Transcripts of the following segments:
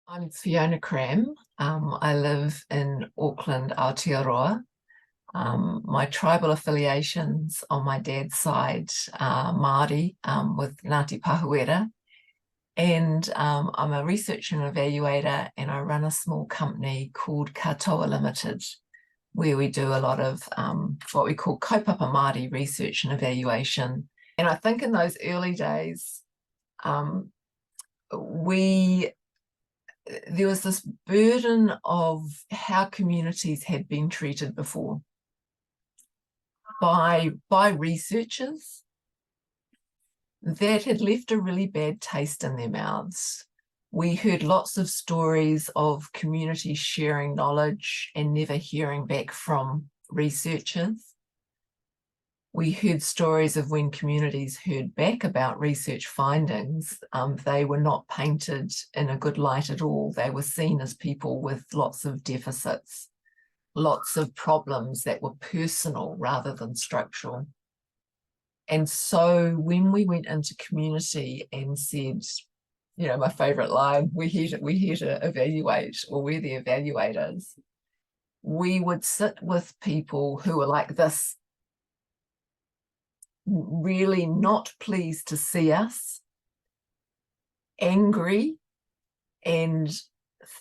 I'm Fiona Cram. I live in Auckland, Aotearoa. My tribal affiliations on my dad's side are Māori with Ngāti Pahuera. And I'm a researcher and evaluator, and I run a small company called Katoa Limited, where we do a lot of what we call kaupapa Māori research and evaluation. And I think in those early days, there was this burden of how communities had been treated before by researchers that had left a really bad taste in their mouths. We heard lots of stories of communities sharing knowledge and never hearing back from researchers. We heard stories of when communities heard back about research findings, they were not painted in a good light at all. They were seen as people with lots of deficits, lots of problems that were personal rather than structural. And so when we went into community and said, you know, my favorite line, we're here to evaluate, or we're the evaluators, we would sit with people who were like this, really not pleased to see us, angry, and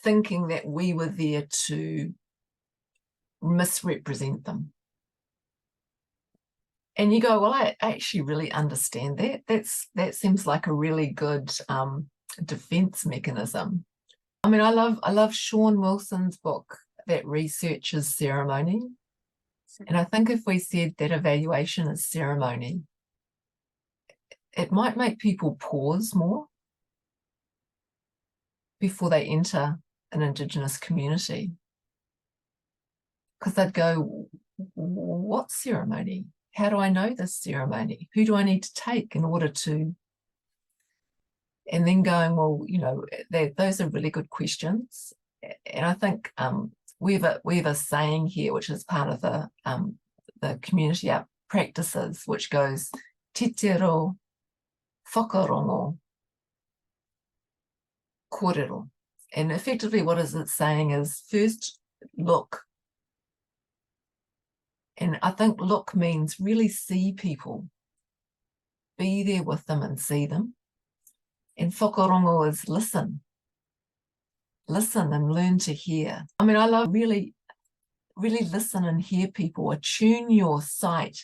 thinking that we were there to misrepresent them. And you go, well, I actually really understand that. That seems like a really good defense mechanism. I mean, I love Sean Wilson's book, That Research is Ceremony. And I think if we said that evaluation is ceremony, it might make people pause more before they enter an Indigenous community. Because they'd go, what ceremony? How do I know this ceremony? Who do I need to take in order to? And then going, well, you know, those are really good questions. And I think we have a saying here, which is part of the community practices, which goes, te tero, Fokoromo, kōrero. And effectively what is it saying is, first look. And I think look means really see people. Be there with them and see them. And Fokoromo is listen. Listen and learn to hear. I mean, I love really listen and hear people. Attune your sight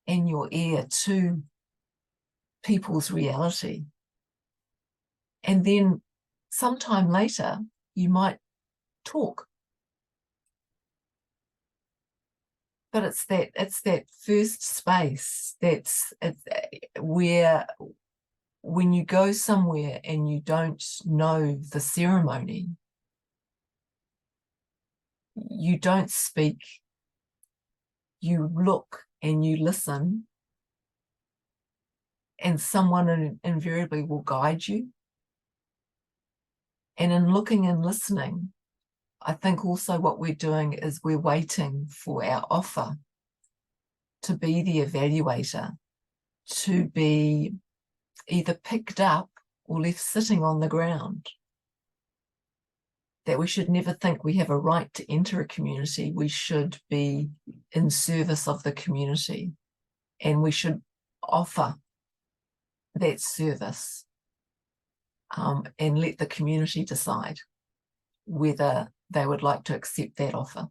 and your ear to people's reality. And then sometime later, you might talk. But it's that first space it's where, when you go somewhere and you don't know the ceremony, you don't speak, you look and you listen, and someone invariably will guide you. And in looking and listening, I think also what we're doing is we're waiting for our offer to be the evaluator, to be either picked up or left sitting on the ground. That we should never think we have a right to enter a community. We should be in service of the community, and we should offer that service and let the community decide whether they would like to accept that offer.